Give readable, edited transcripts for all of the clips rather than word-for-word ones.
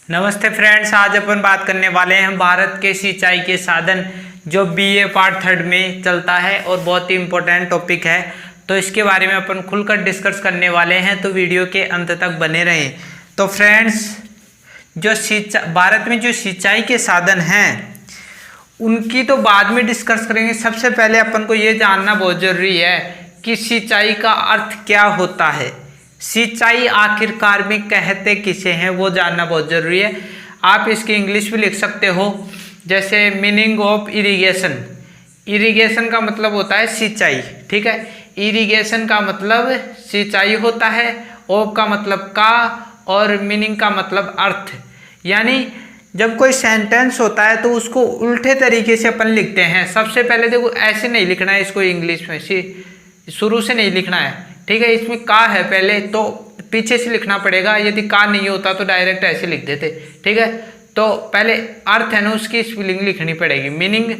नमस्ते फ्रेंड्स, आज अपन बात करने वाले हैं भारत के सिंचाई के साधन जो बीए पार्ट थर्ड में चलता है और बहुत ही इम्पोर्टेंट टॉपिक है। तो इसके बारे में अपन खुलकर डिस्कस करने वाले हैं, तो वीडियो के अंत तक बने रहें। तो फ्रेंड्स, जो भारत में जो सिंचाई के साधन हैं उनकी तो बाद में डिस्कस करेंगे। सबसे पहले अपन को ये जानना बहुत जरूरी है कि सिंचाई का अर्थ क्या होता है, सिंचाई आखिरकार में कहते किसे हैं, वो जानना बहुत जरूरी है। आप इसकी इंग्लिश भी लिख सकते हो, जैसे मीनिंग ऑफ इरिगेशन। इरिगेशन का मतलब होता है सिंचाई, ठीक है। इरिगेशन का मतलब सिंचाई होता है, ऑफ का मतलब का और मीनिंग का मतलब अर्थ। यानी जब कोई सेंटेंस होता है तो उसको उल्टे तरीके से अपन लिखते हैं। सबसे पहले देखो, ऐसे नहीं लिखना है इसको इंग्लिश में, शुरू से नहीं लिखना है, ठीक है। इसमें का है पहले, तो पीछे से लिखना पड़ेगा। यदि का नहीं होता तो डायरेक्ट ऐसे लिख देते, ठीक है। तो पहले अर्थ है ना, उसकी स्पेलिंग लिखनी पड़ेगी, मीनिंग,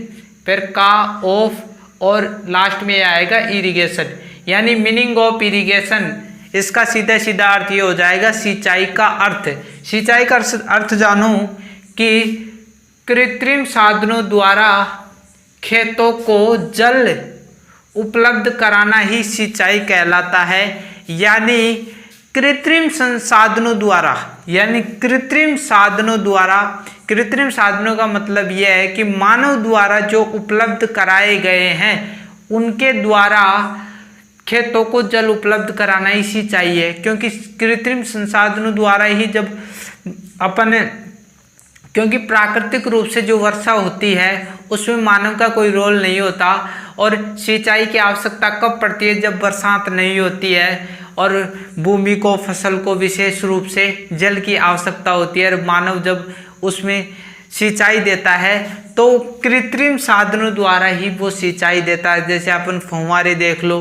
फिर का, ऑफ और लास्ट में आएगा इरिगेशन। यानी मीनिंग ऑफ इरिगेशन, इसका सीधा सीधा अर्थ ये हो जाएगा सिंचाई का अर्थ। सिंचाई का अर्थ जानो कि कृत्रिम साधनों द्वारा खेतों को जल उपलब्ध कराना ही सिंचाई कहलाता है। यानी कृत्रिम संसाधनों द्वारा, यानी कृत्रिम साधनों का मतलब यह है कि मानव द्वारा जो उपलब्ध कराए गए हैं उनके द्वारा खेतों को जल उपलब्ध कराना ही सिंचाई है। क्योंकि कृत्रिम संसाधनों द्वारा ही जब अपन, क्योंकि प्राकृतिक रूप से जो वर्षा होती है उसमें मानव का कोई रोल नहीं होता। और सिंचाई की आवश्यकता कब पड़ती है? जब बरसात नहीं होती है और भूमि को, फसल को विशेष रूप से जल की आवश्यकता होती है, और मानव जब उसमें सिंचाई देता है तो कृत्रिम साधनों द्वारा ही वो सिंचाई देता है। जैसे अपन फुहारे देख लो,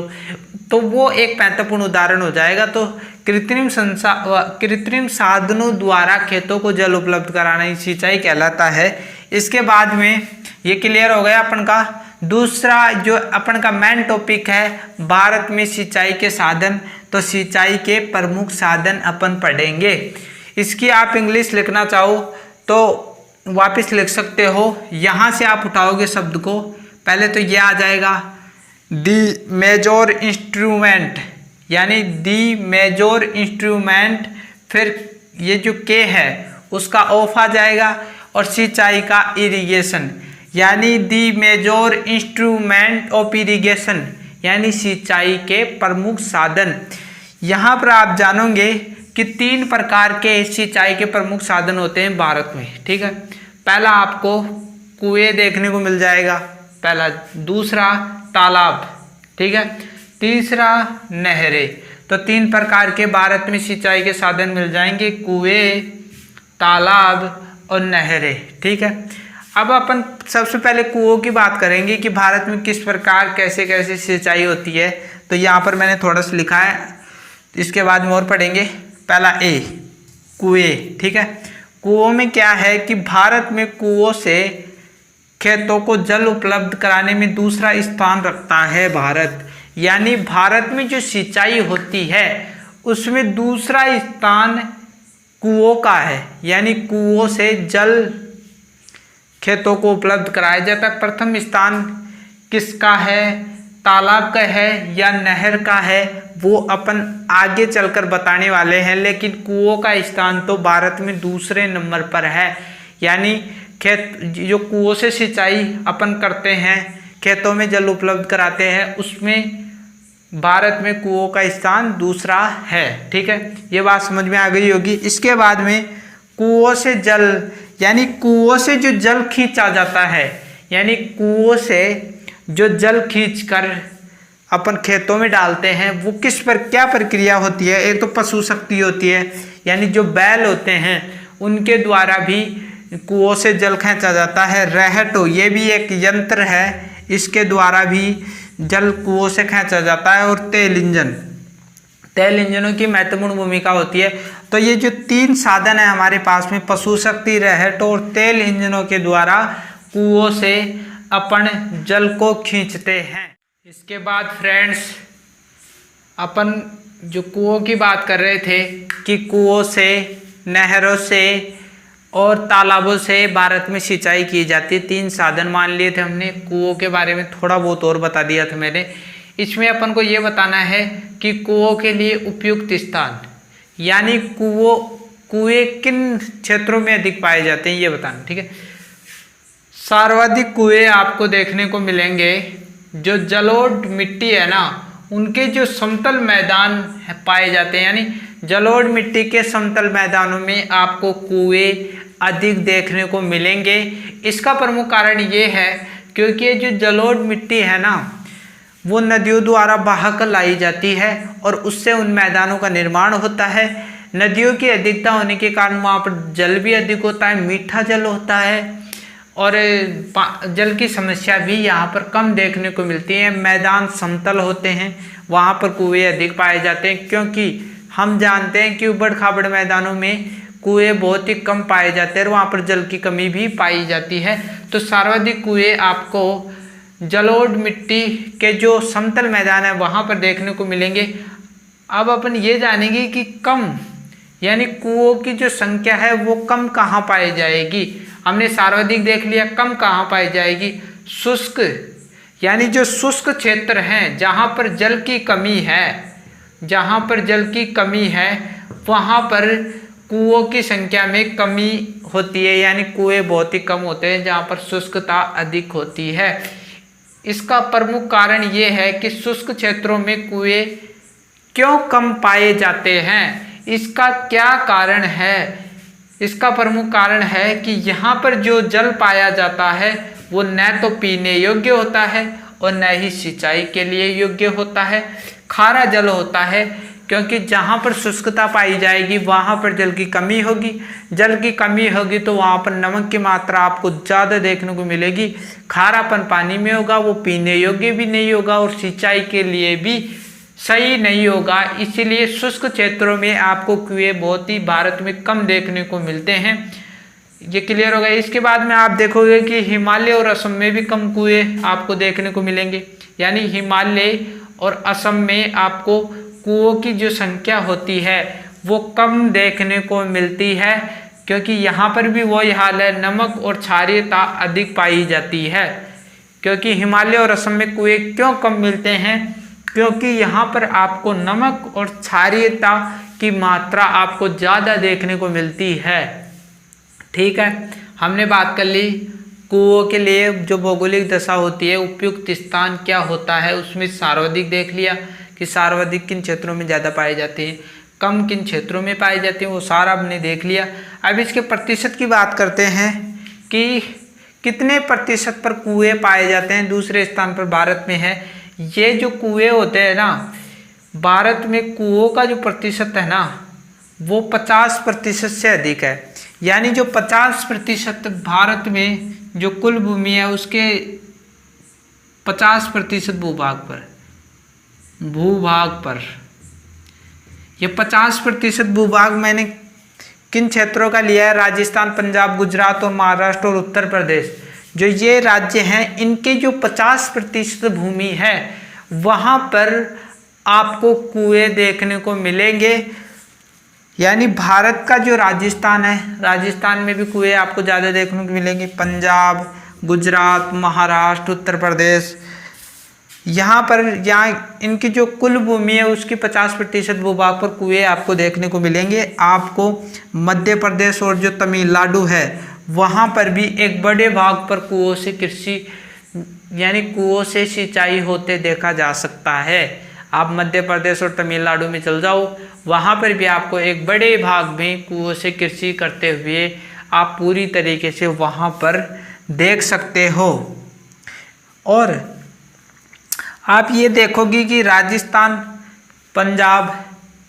तो वो एक महत्वपूर्ण उदाहरण हो जाएगा। तो कृत्रिम साधनों द्वारा खेतों को जल उपलब्ध कराना ही सिंचाई कहलाता है। इसके बाद में ये क्लियर हो गया अपन का। दूसरा जो अपन का मेन टॉपिक है भारत में सिंचाई के साधन, तो सिंचाई के प्रमुख साधन अपन पढ़ेंगे। इसकी आप इंग्लिश लिखना चाहो तो वापस लिख सकते हो। यहाँ से आप उठाओगे शब्द को, पहले तो ये आ जाएगा दी मेजर इंस्ट्रूमेंट, यानी दी मेजर इंस्ट्रूमेंट, फिर ये जो के है उसका ऑफ आ जाएगा, और सिंचाई का इरिगेशन, यानी the major instrument of irrigation, यानी सिंचाई के प्रमुख साधन। यहाँ पर आप जानोगे कि 3 प्रकार के सिंचाई के प्रमुख साधन होते हैं भारत में, ठीक है। पहला आपको कुएं देखने को मिल जाएगा, पहला। दूसरा तालाब, ठीक है। तीसरा नहरें। तो 3 प्रकार के भारत में सिंचाई के साधन मिल जाएंगे, कुएं, तालाब और नहरें, ठीक है। अब अपन सबसे पहले कुओं की बात करेंगे कि भारत में किस प्रकार कैसे कैसे सिंचाई होती है। तो यहाँ पर मैंने थोड़ा सा लिखा है, इसके बाद में और पढ़ेंगे। पहला ए, कुएं, ठीक है। कुओं में क्या है कि भारत में कुओं से खेतों को जल उपलब्ध कराने में दूसरा स्थान रखता है भारत। यानी भारत में जो सिंचाई होती है उसमें दूसरा स्थान कुओं का है। यानी कुओं से जल खेतों को उपलब्ध कराया जाता है। प्रथम स्थान किसका है? तालाब का है या नहर का है, वो अपन आगे चलकर बताने वाले हैं। लेकिन कुओं का स्थान तो भारत में दूसरे नंबर पर है। यानी खेत, जो कुओं से सिंचाई अपन करते हैं, खेतों में जल उपलब्ध कराते हैं, उसमें भारत में कुओं का स्थान दूसरा है, ठीक है। ये बात समझ में आ गई होगी। इसके बाद में कुओं से जल, यानी कुओं से जो जल खींचा जाता है, यानी कुओं से जो जल खींचकर अपन खेतों में डालते हैं, वो किस पर क्या प्रक्रिया होती है? एक तो पशु शक्ति होती है, यानी जो बैल होते हैं उनके द्वारा भी कुओं से जल खींचा जाता है। रहटो, ये भी एक यंत्र है, इसके द्वारा भी जल कुओं से खींचा जाता है। और तेल इंजनों की महत्वपूर्ण भूमिका होती है। तो ये जो 3 साधन है हमारे पास में, पशु शक्ति, रहट और तेल इंजनों के द्वारा कुओं से अपन जल को खींचते हैं। इसके बाद फ्रेंड्स, अपन जो कुओं की बात कर रहे थे कि कुओं से, नहरों से और तालाबों से भारत में सिंचाई की जाती है। 3 साधन मान लिए थे हमने। कुओं के बारे में थोड़ा बहुत और बता दिया था मैंने। इसमें अपन को ये बताना है कि कुओं के लिए उपयुक्त स्थान, यानी कुएं किन क्षेत्रों में अधिक पाए जाते हैं ये बताना, ठीक है। सर्वाधिक कुएं आपको देखने को मिलेंगे जो जलोढ़ मिट्टी है ना, उनके जो समतल मैदान पाए जाते हैं, यानी जलोढ़ मिट्टी के समतल मैदानों में आपको कुएं अधिक देखने को मिलेंगे। इसका प्रमुख कारण ये है क्योंकि ये जो जलोढ़ मिट्टी है ना, वो नदियों द्वारा बहाकर लाई जाती है और उससे उन मैदानों का निर्माण होता है। नदियों की अधिकता होने के कारण वहाँ पर जल भी अधिक होता है, मीठा जल होता है और जल की समस्या भी यहाँ पर कम देखने को मिलती है। मैदान समतल होते हैं, वहाँ पर कुएं अधिक पाए जाते हैं, क्योंकि हम जानते हैं कि उबड़ खाबड़ मैदानों में कुएं बहुत ही कम पाए जाते हैं और वहाँ पर जल की कमी भी पाई जाती है। तो सर्वाधिक कुएं आपको जलोढ़ मिट्टी के जो समतल मैदान है वहाँ पर देखने को मिलेंगे। अब अपन ये जानेंगे कि कम, यानी कुओं की जो संख्या है वो कम कहाँ पाई जाएगी। हमने सर्वाधिक देख लिया, कम कहाँ पाई जाएगी। शुष्क, यानी जो शुष्क क्षेत्र हैं जहाँ पर जल की कमी है, जहाँ पर जल की कमी है वहाँ पर कुओं की संख्या में कमी होती है, यानी कुएं बहुत ही कम होते हैं जहाँ पर शुष्कता अधिक होती है। इसका प्रमुख कारण ये है कि शुष्क क्षेत्रों में कुएं क्यों कम पाए जाते हैं, इसका क्या कारण है। इसका प्रमुख कारण है कि यहाँ पर जो जल पाया जाता है वो न तो पीने योग्य होता है और न ही सिंचाई के लिए योग्य होता है, खारा जल होता है। क्योंकि जहाँ पर शुष्कता पाई जाएगी वहाँ पर जल की कमी होगी, जल की कमी होगी तो वहाँ पर नमक की मात्रा आपको ज़्यादा देखने को मिलेगी, खारापन पानी में होगा, वो पीने योग्य भी नहीं होगा और सिंचाई के लिए भी सही नहीं होगा। इसीलिए शुष्क क्षेत्रों में आपको कुएं बहुत ही भारत में कम देखने को मिलते हैं। ये क्लियर होगा। इसके बाद में आप देखोगे कि हिमालय और असम में भी कम कुएं आपको देखने को मिलेंगे, यानी हिमालय और असम में आपको कुओं की जो संख्या होती है वो कम देखने को मिलती है, क्योंकि यहाँ पर भी वही हाल है, नमक और क्षारीयता अधिक पाई जाती है। क्योंकि हिमालय और असम में कुएं क्यों कम मिलते हैं, क्योंकि यहाँ पर आपको नमक और क्षारीयता की मात्रा आपको ज़्यादा देखने को मिलती है। ठीक है, हमने बात कर ली कुओं के लिए जो भौगोलिक दशा होती है, उपयुक्त स्थान क्या होता है, उसमें सर्वाधिक देख लिया कि सर्वाधिक किन क्षेत्रों में ज़्यादा पाए जाते हैं, कम किन क्षेत्रों में पाए जाते हैं, वो सारा हमने देख लिया। अब इसके प्रतिशत की बात करते हैं कि कितने प्रतिशत पर कुएं पाए जाते हैं। दूसरे स्थान पर भारत में है। ये जो कुएं होते हैं ना, भारत में कुओं का जो प्रतिशत है ना वो 50% से अधिक है, यानी जो 50% भारत में जो कुल भूमि है उसके 50% भूभाग पर ये 50% भूभाग मैंने किन क्षेत्रों का लिया है, राजस्थान, पंजाब, गुजरात और महाराष्ट्र और उत्तर प्रदेश, जो ये राज्य हैं इनके जो 50% भूमि है वहाँ पर आपको कुएं देखने को मिलेंगे। यानी भारत का जो राजस्थान है, राजस्थान में भी कुएं आपको ज़्यादा देखने को मिलेंगे। पंजाब, गुजरात, महाराष्ट्र, उत्तर प्रदेश, यहाँ इनकी जो कुल भूमि है उसकी 50% भूभाग पर कुएं आपको देखने को मिलेंगे। आपको मध्य प्रदेश और जो तमिलनाडु है वहाँ पर भी एक बड़े भाग पर कुओं से कृषि, यानी कुओं से सिंचाई होते देखा जा सकता है। आप मध्य प्रदेश और तमिलनाडु में चल जाओ, वहाँ पर भी आपको एक बड़े भाग में कुओं से कृषि करते हुए आप पूरी तरीके से वहाँ पर देख सकते हो। और आप ये देखोगे कि राजस्थान, पंजाब,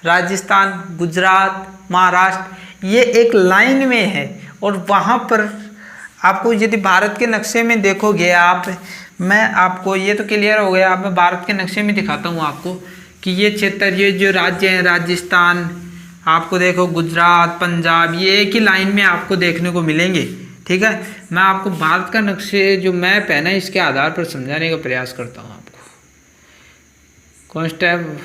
राजस्थान, गुजरात, महाराष्ट्र ये एक लाइन में है और वहाँ पर आपको यदि भारत के नक्शे में देखोगे आप, मैं आपको ये तो क्लियर हो गया। अब मैं भारत के नक्शे में दिखाता हूँ आपको कि ये क्षेत्र, ये जो राज्य हैं, राजस्थान, आपको देखो गुजरात, पंजाब, ये एक ही लाइन में आपको देखने को मिलेंगे। ठीक है, मैं आपको भारत का नक्शे जो मैप है ना इसके आधार पर समझाने का प्रयास करता हूँ आपको। कौन स्टेप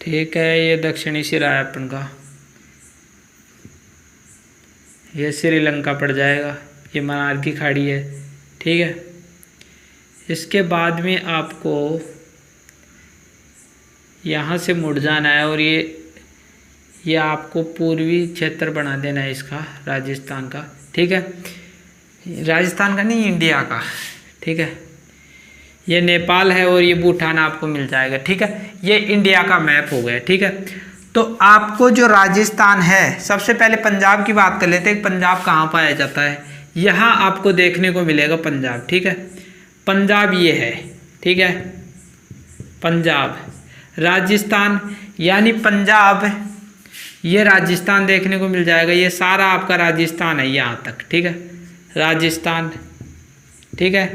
ठीक है, ये दक्षिणी सिरा है अपन का, ये श्रीलंका पड़ जाएगा, ये मन्नार की खाड़ी है। ठीक है, इसके बाद में आपको यहाँ से मुड़ जाना है और ये आपको पूर्वी क्षेत्र बना देना है इसका, राजस्थान का। ठीक है, राजस्थान का नहीं, इंडिया का। ठीक है, ये नेपाल है और ये भूटान आपको मिल जाएगा। ठीक है, ये इंडिया का मैप हो गया। ठीक है, तो आपको जो राजस्थान है, सबसे पहले पंजाब की बात कर लेते हैं। पंजाब कहाँ पाया जाता है? यहाँ आपको देखने को मिलेगा पंजाब। ठीक है, पंजाब ये है। ठीक है, पंजाब, राजस्थान यानी पंजाब, ये राजस्थान देखने को मिल जाएगा। ये सारा आपका राजस्थान है यहाँ तक। ठीक है, राजस्थान। ठीक है,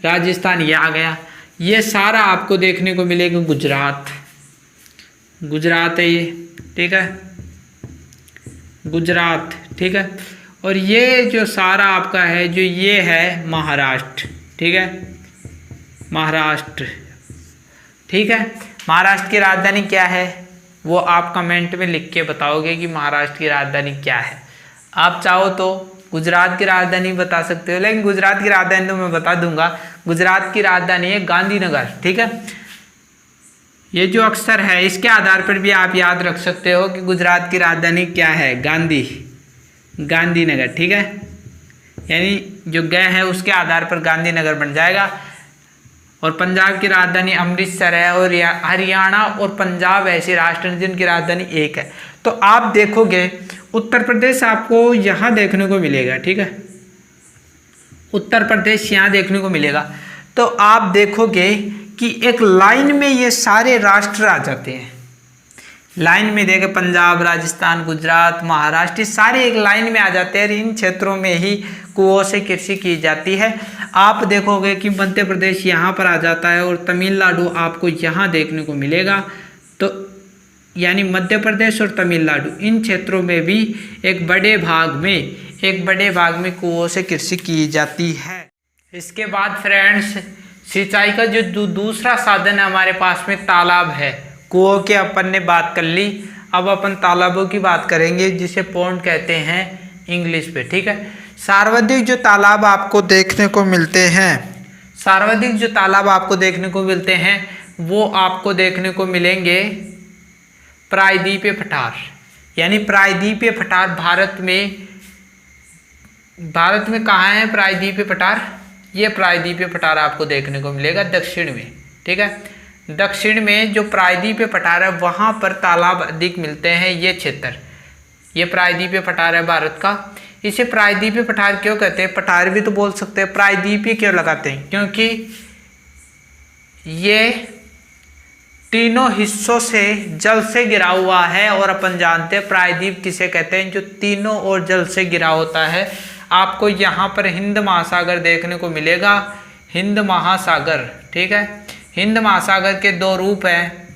राजस्थान ये आ गया। ये सारा आपको देखने को मिलेगा गुजरात, गुजरात है ये। ठीक है, गुजरात। ठीक है, और ये जो सारा आपका है, जो ये है महाराष्ट्र। ठीक है, महाराष्ट्र। ठीक है, महाराष्ट्र की राजधानी क्या है वो आप कमेंट में लिख के बताओगे कि महाराष्ट्र की राजधानी क्या है। आप चाहो तो गुजरात की राजधानी बता सकते हो, लेकिन गुजरात की राजधानी तो मैं बता दूंगा। गुजरात की राजधानी है गांधीनगर। ठीक है, ये जो अक्षर है इसके आधार पर भी आप याद रख सकते हो कि गुजरात की राजधानी क्या है, गांधीनगर। ठीक है, यानी जो ग है उसके आधार पर गांधीनगर बन जाएगा। और पंजाब की राजधानी अमृतसर है, और हरियाणा और पंजाब ऐसे राष्ट्र हैं जिनकी राजधानी एक है। तो आप देखोगे उत्तर प्रदेश आपको यहाँ देखने को मिलेगा। ठीक है, उत्तर प्रदेश यहाँ देखने को मिलेगा। तो आप देखोगे कि एक लाइन में ये सारे राष्ट्र आ जाते हैं। लाइन में देखे पंजाब, राजस्थान, गुजरात, महाराष्ट्र, सारे एक लाइन में आ जाते हैं। इन क्षेत्रों में ही कुओं से कृषि की जाती है। आप देखोगे कि मध्य प्रदेश यहाँ पर आ जाता है और तमिलनाडु आपको यहाँ देखने को मिलेगा। तो यानी मध्य प्रदेश और तमिलनाडु, इन क्षेत्रों में भी एक बड़े भाग में कुओं से कृषि की जाती है। इसके बाद फ्रेंड्स, सिंचाई का जो दूसरा साधन है हमारे पास में तालाब है। कुओं की अपन ने बात कर ली, अब अपन तालाबों की बात करेंगे, जिसे पॉन्ड कहते हैं इंग्लिश पे। ठीक है, सर्वाधिक जो तालाब आपको देखने को मिलते हैं वो आपको देखने को मिलेंगे प्रायद्वीपीय पठार। यानी प्रायद्वीपीय पठार भारत में कहाँ है प्रायद्वीपीय पठार? ये प्रायद्वीपीय पठार आपको देखने को मिलेगा दक्षिण में। ठीक है, दक्षिण में जो प्रायद्वीपीय पठार है वहाँ पर तालाब अधिक मिलते हैं। ये क्षेत्र, ये प्रायद्वीपीय पठार है भारत का। इसे प्रायद्वीपीय पठार क्यों कहते हैं? पठार भी तो बोल सकते हैं। प्रायद्वीपीय क्यों लगाते हैं? क्योंकि ये तीनों हिस्सों से जल से घिरा हुआ है, और अपन जानते हैं प्रायद्वीप किसे कहते हैं, जो तीनों ओर जल से घिरा होता है। आपको यहाँ पर हिंद महासागर देखने को मिलेगा, हिंद महासागर। ठीक है, हिंद महासागर के दो रूप हैं,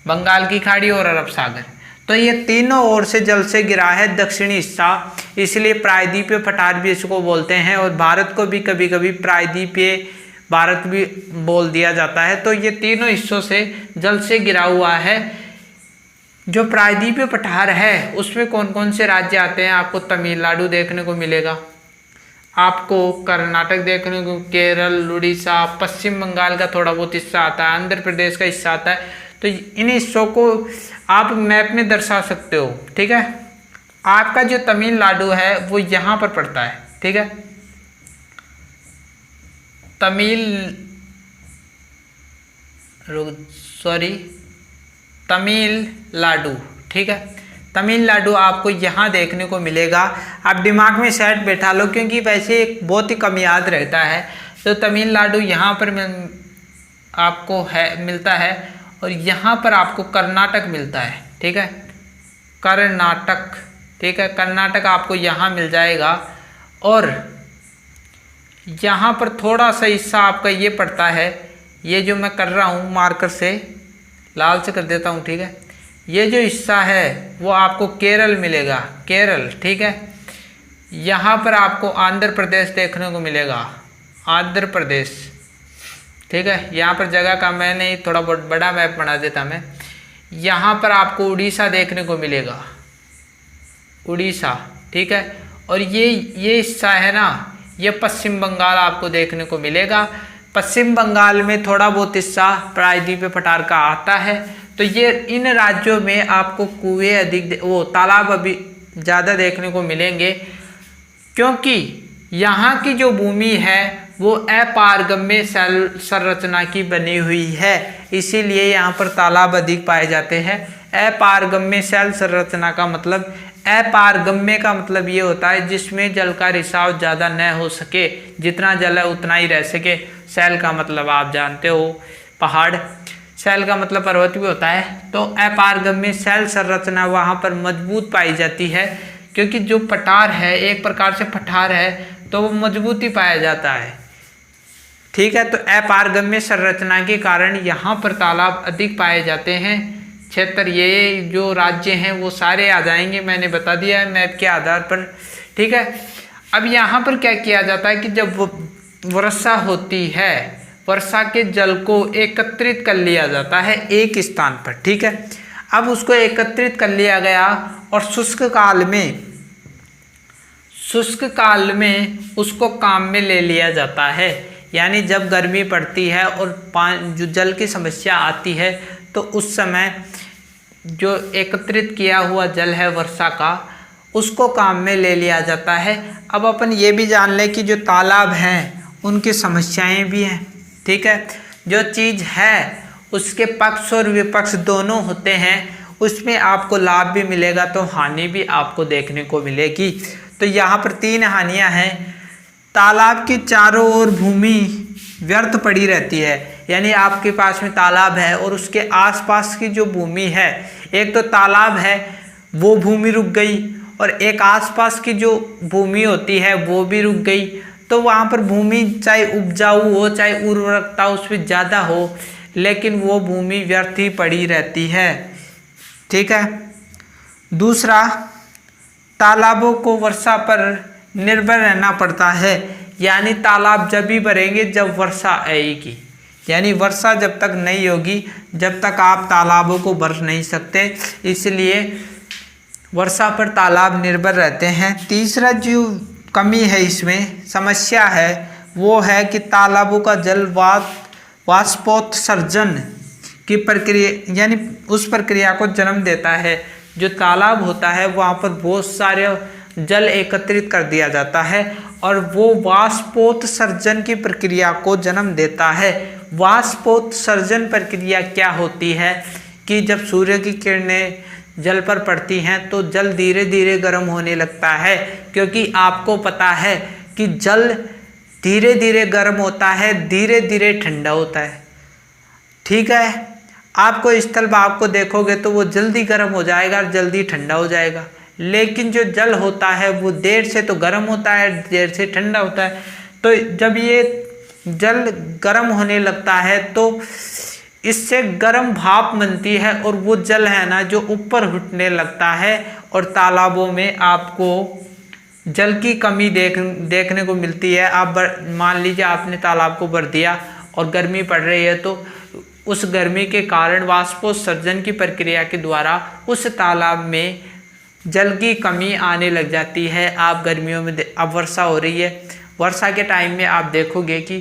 बंगाल की खाड़ी और अरब सागर। तो ये तीनों ओर से जल से घिरा है दक्षिणी हिस्सा, इसलिए प्रायद्वीपीय पठार भी इसको बोलते हैं। और भारत को भी कभी कभी प्रायद्वीपीय भारत भी बोल दिया जाता है। तो ये तीनों हिस्सों से जल से घिरा हुआ है। जो प्रायद्वीपीय पठार है उसमें कौन कौन से राज्य आते हैं? आपको तमिलनाडु देखने को मिलेगा, आपको कर्नाटक देखने को, केरल, उड़ीसा, पश्चिम बंगाल का थोड़ा बहुत हिस्सा आता है, आंध्र प्रदेश का हिस्सा आता है। तो इन हिस्सों को आप मैप में दर्शा सकते हो। ठीक है, आपका जो तमिलनाडु है वो यहाँ पर पड़ता है। ठीक है, तमिलनाडु। ठीक है, तमिलनाडु आपको यहाँ देखने को मिलेगा। आप दिमाग में सेट बैठा लो, क्योंकि वैसे बहुत ही कम याद रहता है। तो तमिलनाडु यहाँ पर आपको मिलता है, और यहाँ पर आपको कर्नाटक मिलता है। ठीक है, कर्नाटक। ठीक है, कर्नाटक आपको यहाँ मिल जाएगा। और यहाँ पर थोड़ा सा हिस्सा आपका ये पड़ता है, ये जो मैं कर रहा हूँ मार्कर से लाल से कर देता हूँ। ठीक है, ये जो हिस्सा है वो आपको केरल मिलेगा, केरल। ठीक है, यहाँ पर आपको आंध्र प्रदेश देखने को मिलेगा, आंध्र प्रदेश। ठीक है, यहाँ पर जगह का मैं नहीं, थोड़ा बहुत बड़ा मैप बना देता मैं। यहाँ पर आपको उड़ीसा देखने को मिलेगा, उड़ीसा, ठीक है। और ये हिस्सा है ना, ये पश्चिम बंगाल आपको देखने को मिलेगा। पश्चिम बंगाल में थोड़ा बहुत हिस्सा प्रायद्वीपीय पठार का आता है। तो ये इन राज्यों में आपको कुएं अधिक, वो तालाब अभी ज़्यादा देखने को मिलेंगे, क्योंकि यहाँ की जो भूमि है वो अपारगम्य संरचना की बनी हुई है, इसीलिए यहाँ पर तालाब अधिक पाए जाते हैं। अपारगम्य सेल संरचना का मतलब, अपारगम्य का मतलब ये होता है जिसमें जल का रिसाव ज़्यादा न हो सके, जितना जल है उतना ही रह सके। सेल का मतलब आप जानते हो पहाड़, सेल का मतलब पर्वत भी होता है। तो अपारगम्य सेल संरचना वहाँ पर मजबूत पाई जाती है, क्योंकि जो पठार है एक प्रकार से पठार है तो वो मजबूत ही पाया जाता है, ठीक है। तो अपारगम्य संरचना के कारण यहाँ पर तालाब अधिक पाए जाते हैं। क्षेत्र, ये जो राज्य हैं वो सारे आ जाएंगे, मैंने बता दिया है मैप के आधार पर, ठीक है। अब यहाँ पर क्या किया जाता है कि जब वर्षा होती है, वर्षा के जल को एकत्रित कर लिया जाता है एक स्थान पर, ठीक है। अब उसको एकत्रित कर लिया गया और शुष्क काल में उसको काम में ले लिया जाता है। यानी जब गर्मी पड़ती है और जो जल की समस्या आती है तो उस समय जो एकत्रित किया हुआ जल है वर्षा का, उसको काम में ले लिया जाता है। अब अपन ये भी जान लें कि जो तालाब हैं उनकी समस्याएं भी हैं, ठीक है। जो चीज़ है उसके पक्ष और विपक्ष दोनों होते हैं, उसमें आपको लाभ भी मिलेगा तो हानि भी आपको देखने को मिलेगी। तो यहाँ पर 3 हानियाँ हैं। तालाब के चारों ओर भूमि व्यर्थ पड़ी रहती है, यानी आपके पास में तालाब है और उसके आसपास की जो भूमि है, एक तो तालाब है वो भूमि रुक गई और एक आसपास की जो भूमि होती है वो भी रुक गई। तो वहाँ पर भूमि चाहे उपजाऊ हो चाहे उर्वरकता उसमें ज़्यादा हो, लेकिन वो भूमि व्यर्थ ही पड़ी रहती है, ठीक है। दूसरा, तालाबों को वर्षा पर निर्भर रहना पड़ता है, यानी तालाब जब भी भरेंगे जब वर्षा आएगी, यानी वर्षा जब तक नहीं होगी जब तक आप तालाबों को भर नहीं सकते, इसलिए वर्षा पर तालाब निर्भर रहते हैं। तीसरा जो कमी है इसमें, समस्या है, वो है कि तालाबों का जल वाष्पोत्सर्जन की प्रक्रिया, यानी उस प्रक्रिया को जन्म देता है। जो तालाब होता है वहाँ पर बहुत सारे जल एकत्रित कर दिया जाता है और वो वाष्पोत्सर्जन की प्रक्रिया को जन्म देता है। वाष्पोत्सर्जन प्रक्रिया क्या होती है कि जब सूर्य की किरणें जल पर पड़ती हैं तो जल धीरे धीरे गर्म होने लगता है, क्योंकि आपको पता है कि जल धीरे धीरे गर्म होता है, धीरे धीरे ठंडा होता है, ठीक है। आपको स्थल भाग को देखोगे तो वो जल्दी गर्म हो जाएगा और जल्दी ठंडा हो जाएगा, लेकिन जो जल होता है वो देर से तो गर्म होता है, देर से ठंडा होता है। तो जब ये जल गर्म होने लगता है तो इससे गर्म भाप बनती है और वो जल है ना जो ऊपर उठने लगता है और तालाबों में आपको जल की कमी देखने को मिलती है। आप मान लीजिए आपने तालाब को भर दिया और गर्मी पड़ रही है तो उस गर्मी के कारण वाष्पोत्सर्जन की प्रक्रिया के द्वारा उस तालाब में जल की कमी आने लग जाती है। आप गर्मियों में, अब वर्षा हो रही है, वर्षा के टाइम में आप देखोगे कि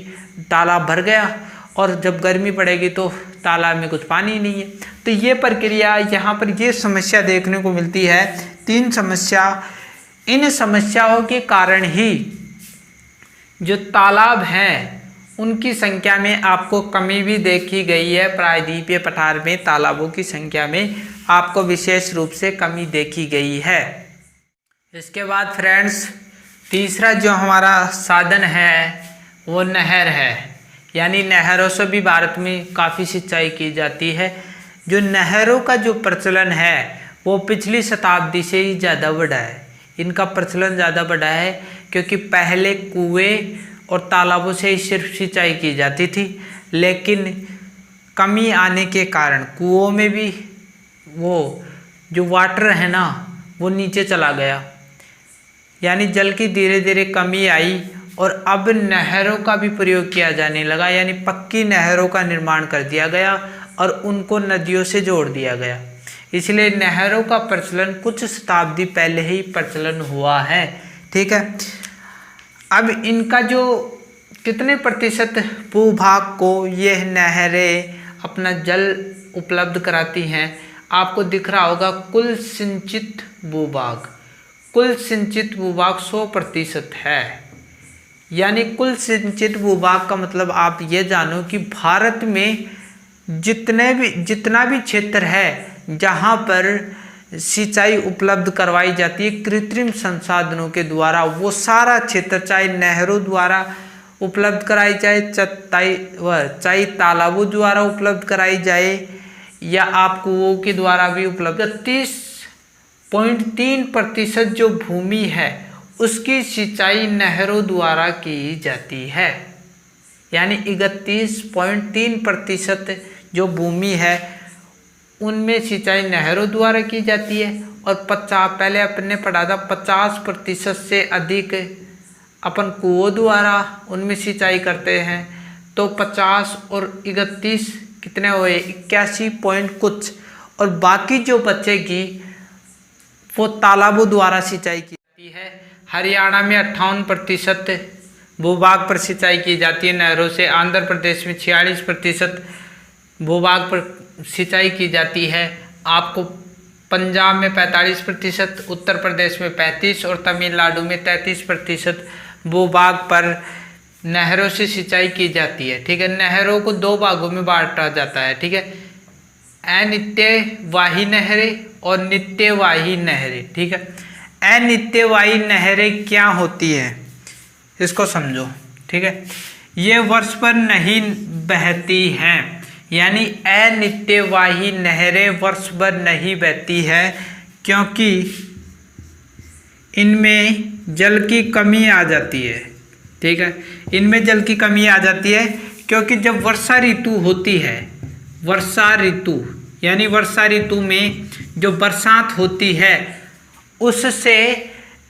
तालाब भर गया और जब गर्मी पड़ेगी तो तालाब में कुछ पानी नहीं है। तो ये प्रक्रिया, यहाँ पर ये समस्या देखने को मिलती है। 3 समस्या, इन समस्याओं के कारण ही जो तालाब हैं उनकी संख्या में आपको कमी भी देखी गई है। प्रायद्वीपीय पठार में तालाबों की संख्या में आपको विशेष रूप से कमी देखी गई है। इसके बाद फ्रेंड्स, तीसरा जो हमारा साधन है वो नहर है, यानी नहरों से भी भारत में काफ़ी सिंचाई की जाती है। जो नहरों का जो प्रचलन है वो पिछली शताब्दी से ही ज़्यादा बढ़ा है। इनका प्रचलन ज़्यादा बढ़ा है क्योंकि पहले कुएं और तालाबों से ही सिर्फ सिंचाई की जाती थी, लेकिन कमी आने के कारण कुओं में भी वो जो वाटर है ना वो नीचे चला गया, यानी जल की धीरे धीरे कमी आई और अब नहरों का भी प्रयोग किया जाने लगा, यानी पक्की नहरों का निर्माण कर दिया गया। और उनको नदियों से जोड़ दिया गया। इसलिए नहरों का प्रचलन कुछ शताब्दी पहले ही प्रचलन हुआ है। ठीक है, अब इनका जो कितने प्रतिशत भूभाग को यह नहरें अपना जल उपलब्ध कराती हैं, आपको दिख रहा होगा कुल सिंचित भूभाग। कुल सिंचित भूभाग 100% है। यानी कुल सिंचित भूभाग का मतलब आप ये जानो कि भारत में जितना भी क्षेत्र है जहाँ पर सिंचाई उपलब्ध करवाई जाती है कृत्रिम संसाधनों के द्वारा, वो सारा क्षेत्र चाहे नहरों द्वारा उपलब्ध कराई जाए, चाहे तालाबों द्वारा उपलब्ध कराई जाए या आप कुओं के द्वारा भी उपलब्ध, 30.3% जो भूमि है उसकी सिंचाई नहरों द्वारा की जाती है। यानी 31.3% जो भूमि है उनमें सिंचाई नहरों द्वारा की जाती है और 50, पहले अपने पढ़ा था 50% से अधिक अपन कुओं द्वारा उनमें सिंचाई करते हैं। तो 50 और 31 कितने हुए, 81 पॉइंट कुछ, और बाकी जो बचेगी वो तालाबों द्वारा सिंचाई की जाती है। हरियाणा में 58% भूभाग पर सिंचाई की जाती है नहरों से, आंध्र प्रदेश में 46% भूभाग पर सिंचाई की जाती है। आपको पंजाब में 45%, उत्तर प्रदेश में 35% और तमिलनाडु में 33% भूभाग पर नहरों से सिंचाई की जाती है। ठीक है, नहरों को 2 भागों में बांटा जाता है। ठीक है, अनित्यवाही नहरें और नित्यवाही नहरें। ठीक है, अनित्यवाही नहरें क्या होती है इसको समझो। ठीक है, ये वर्ष पर नहीं बहती हैं। यानी अनित्यवाही नहरें वर्ष भर नहीं बहती है क्योंकि इनमें जल की कमी आ जाती है। ठीक है, इनमें जल की कमी आ जाती है क्योंकि जब वर्षा ऋतु होती है, वर्षा ऋतु यानी वर्षा ऋतु में जो बरसात होती है उससे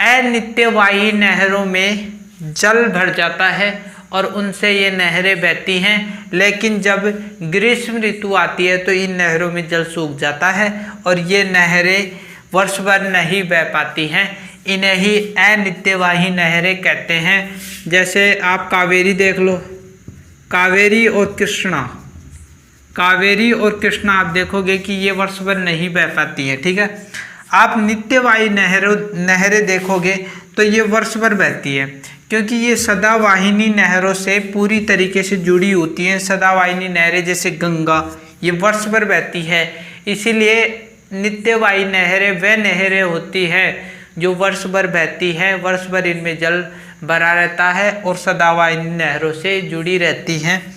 अनित्यवाही नहरों में जल भर जाता है और उनसे ये नहरें बहती हैं। लेकिन जब ग्रीष्म ऋतु आती है तो इन नहरों में जल सूख जाता है और ये नहरें वर्ष भर नहीं बह पाती हैं। इन्हें ही अनित्यवाही नहरें कहते हैं। जैसे आप कावेरी देख लो, कावेरी और कृष्णा, कावेरी और कृष्णा आप देखोगे कि ये वर्ष भर नहीं बह पाती हैं। ठीक है, आप नित्यवाही नहरें देखोगे तो ये वर्ष भर बहती है क्योंकि ये सदावाहिनी नहरों से पूरी तरीके से जुड़ी होती हैं। सदावाहिनी नहरें जैसे गंगा ये वर्ष भर बहती है, इसीलिए नित्यवाही नहरें वह नहरें होती है जो वर्ष भर बहती है, वर्ष भर इनमें जल भरा रहता है और सदावाहिनी नहरों से जुड़ी रहती हैं।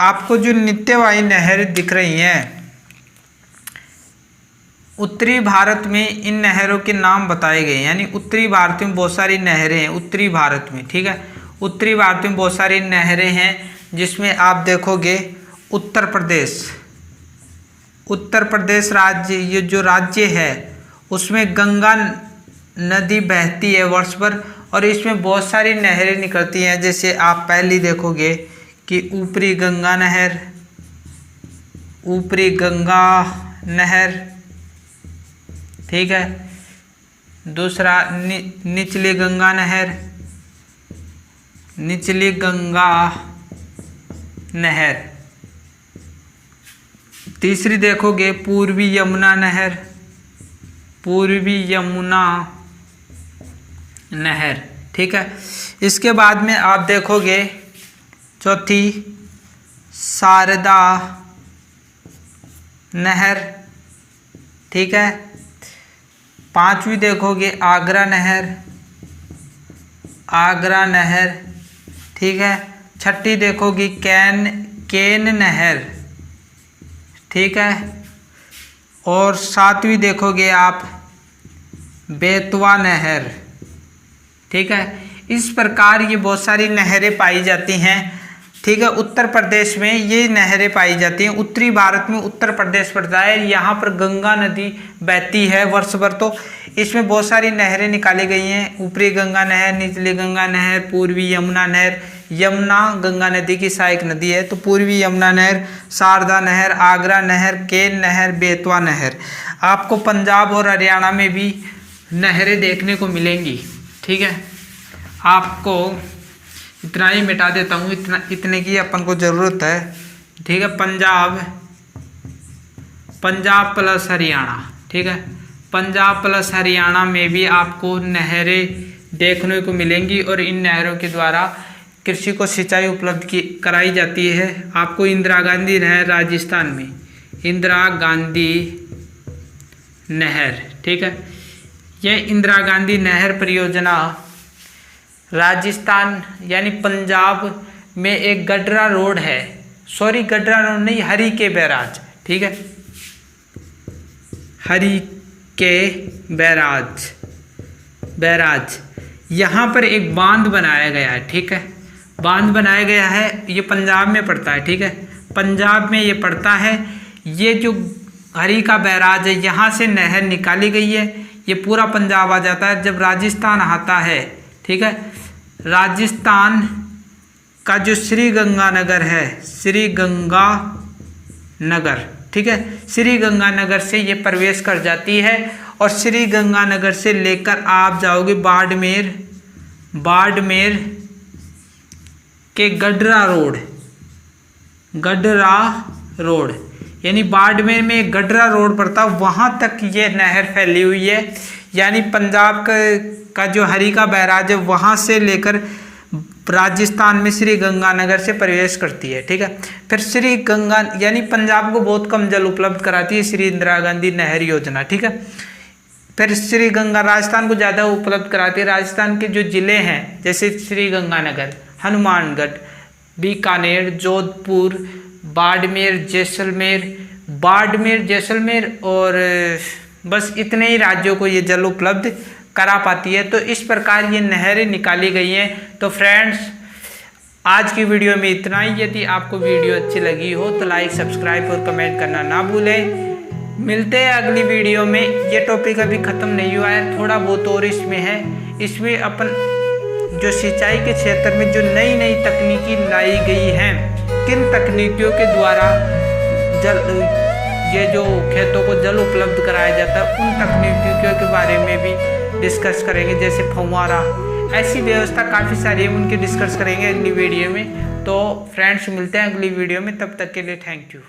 आपको जो नित्यवाही नहरें दिख रही हैं, उत्तरी भारत में इन नहरों के नाम बताए गए हैं। यानी उत्तरी भारत में बहुत सारी नहरें हैं उत्तरी भारत में। ठीक है, उत्तरी भारत में बहुत सारी नहरें हैं जिसमें आप देखोगे उत्तर प्रदेश राज्य, ये जो राज्य है उसमें गंगा नदी बहती है वर्ष भर और इसमें बहुत सारी नहरें निकलती हैं। जैसे आप पहली देखोगे कि ऊपरी गंगा नहर, ठीक है, दूसरा निचली गंगा नहर, तीसरी देखोगे पूर्वी यमुना नहर। ठीक है, इसके बाद में आप देखोगे चौथी शारदा नहर। ठीक है, पांचवी देखोगे आगरा नहर। ठीक है, छठी देखोगी केन नहर। ठीक है, और सातवीं देखोगे आप बेतवा नहर। ठीक है, इस प्रकार ये बहुत सारी नहरें पाई जाती हैं। ठीक है, उत्तर प्रदेश में ये नहरें पाई जाती हैं। उत्तरी भारत में उत्तर प्रदेश पड़ता है, यहाँ पर गंगा नदी बहती है वर्ष भर, तो इसमें बहुत सारी नहरें निकाली गई हैं। ऊपरी गंगा नहर, निचली गंगा नहर, पूर्वी यमुना नहर, यमुना गंगा नदी की सहायक नदी है। तो पूर्वी यमुना नहर, शारदा नहर, आगरा नहर, केन नहर, बेतवा नहर। आपको पंजाब और हरियाणा में भी नहरें देखने को मिलेंगी। ठीक है, आपको इतना ही मिटा देता हूँ, इतने की अपन को ज़रूरत है। ठीक है, पंजाब प्लस हरियाणा। ठीक है, पंजाब प्लस हरियाणा में भी आपको नहरें देखने को मिलेंगी और इन नहरों के द्वारा कृषि को सिंचाई उपलब्ध कराई जाती है। आपको इंदिरा गांधी नहर राजस्थान में, इंदिरा गांधी नहर। ठीक है, यह इंदिरा गांधी नहर परियोजना राजस्थान यानी पंजाब में एक गडरा रोड है, सॉरी गडरा रोड नहीं, हरी के बैराज। ठीक है, हरी के बैराज यहाँ पर एक बांध बनाया गया है। ठीक है, बांध बनाया गया है, ये पंजाब में पड़ता है। ठीक है, पंजाब में ये पड़ता है। ये जो हरी का बैराज है, यहाँ से नहर निकाली गई है, ये पूरा पंजाब आ जाता है। जब राजस्थान आता है, ठीक है, राजस्थान का जो श्री गंगानगर है, श्री गंगानगर, ठीक है, श्री गंगानगर से ये प्रवेश कर जाती है और श्री गंगानगर से लेकर आप जाओगे बाड़मेर के गडरा रोड यानी बाड़मेर में एक गडरा रोड पड़ता, वहाँ तक ये नहर फैली हुई है। यानी पंजाब का जो हरी का बैराज है, वहाँ से लेकर राजस्थान में श्री गंगानगर से प्रवेश करती है। ठीक है, फिर श्री गंगा यानी पंजाब को बहुत कम जल उपलब्ध कराती है श्री इंदिरा गांधी नहर योजना। ठीक है, फिर श्री गंगा राजस्थान को ज़्यादा उपलब्ध कराती है। राजस्थान के जो ज़िले हैं जैसे श्री गंगानगर, हनुमानगढ़, बीकानेर, जोधपुर, बाड़मेर, जैसलमेर और बस इतने ही राज्यों को ये जल उपलब्ध करा पाती है। तो इस प्रकार ये नहरें निकाली गई हैं। तो फ्रेंड्स, आज की वीडियो में इतना ही। यदि आपको वीडियो अच्छी लगी हो तो लाइक, सब्सक्राइब और कमेंट करना ना भूलें। मिलते हैं अगली वीडियो में। ये टॉपिक अभी ख़त्म नहीं हुआ है, थोड़ा बहुत और इसमें है। इसमें अपन जो सिंचाई के क्षेत्र में जो नई नई तकनीकी लाई गई हैं, किन तकनीकियों के द्वारा ये जो खेतों को जल उपलब्ध कराया जाता है, उन तकनीकियों के बारे में भी डिस्कस करेंगे। जैसे फव्वारा, ऐसी व्यवस्था काफ़ी सारी है, उनकी डिस्कस करेंगे अगली वीडियो में। तो फ्रेंड्स, मिलते हैं अगली वीडियो में, तब तक के लिए थैंक यू।